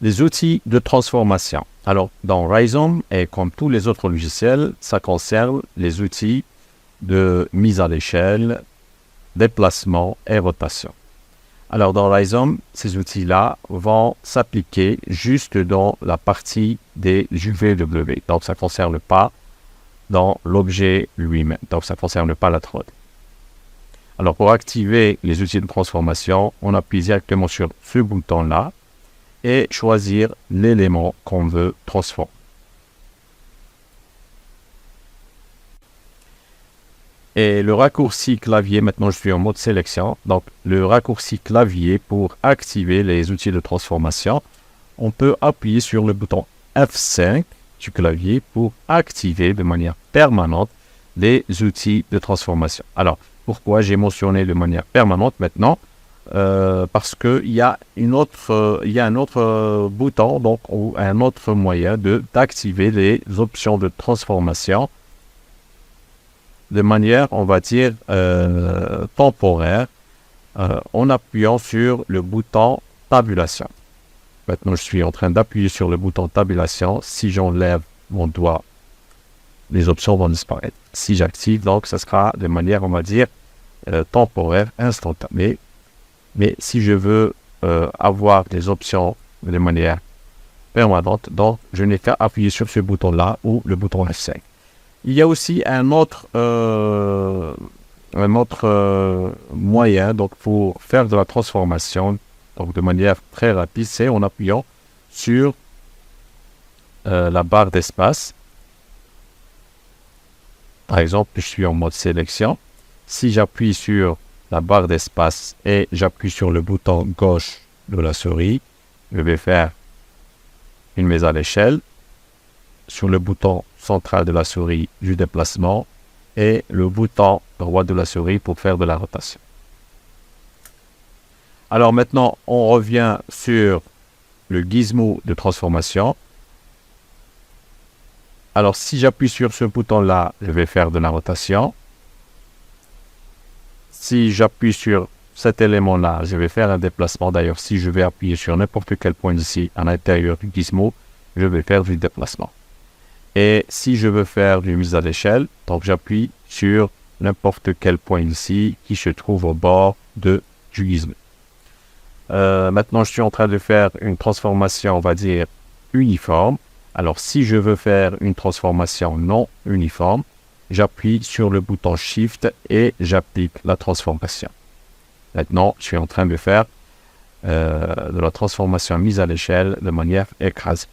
Les outils de transformation. Alors, dans Rhizome, et comme tous les autres logiciels, ça concerne les outils de mise à l'échelle, déplacement et rotation. Alors, dans Rhizome, ces outils-là vont s'appliquer juste dans la partie des UVW. Donc, ça ne concerne pas dans l'objet lui-même. Donc, ça ne concerne pas la trod. Alors, pour activer les outils de transformation, on appuie directement sur ce bouton-là et choisir l'élément qu'on veut transformer. Et le raccourci clavier, maintenant je suis en mode sélection, donc le raccourci clavier pour activer les outils de transformation, on peut appuyer sur le bouton F5 du clavier pour activer de manière permanente les outils de transformation. Alors, pourquoi j'ai mentionné de manière permanente maintenant? Parce qu'il y a un autre bouton, donc, ou un autre moyen d'activer les options de transformation de manière, on va dire, temporaire, en appuyant sur le bouton tabulation. Maintenant, je suis en train d'appuyer sur le bouton tabulation. Si j'enlève mon doigt, les options vont disparaître. Si j'active, donc, ça sera de manière, on va dire, temporaire, instantanée. Mais si je veux avoir des options de manière permanente, donc je n'ai qu'à appuyer sur ce bouton-là ou le bouton F5. Il y a aussi un autre moyen donc, pour faire de la transformation donc, de manière très rapide, c'est en appuyant sur la barre d'espace. Par exemple, je suis en mode sélection. Si j'appuie sur la barre d'espace et j'appuie sur le bouton gauche de la souris, je vais faire une mise à l'échelle. Sur le bouton central de la souris du déplacement et le bouton droit de la souris pour faire de la rotation. Alors maintenant, on revient sur le gizmo de transformation. Alors si j'appuie sur ce bouton-là, je vais faire de la rotation. Si j'appuie sur cet élément-là, je vais faire un déplacement. D'ailleurs, si je vais appuyer sur n'importe quel point ici à l'intérieur du gizmo, je vais faire du déplacement. Et si je veux faire une mise à l'échelle, donc j'appuie sur n'importe quel point ici qui se trouve au bord du gizmo. Maintenant, je suis en train de faire une transformation, on va dire, uniforme. Alors, si je veux faire une transformation non uniforme, j'appuie sur le bouton Shift et j'applique la transformation. Maintenant, je suis en train de faire de la transformation mise à l'échelle de manière écrasée.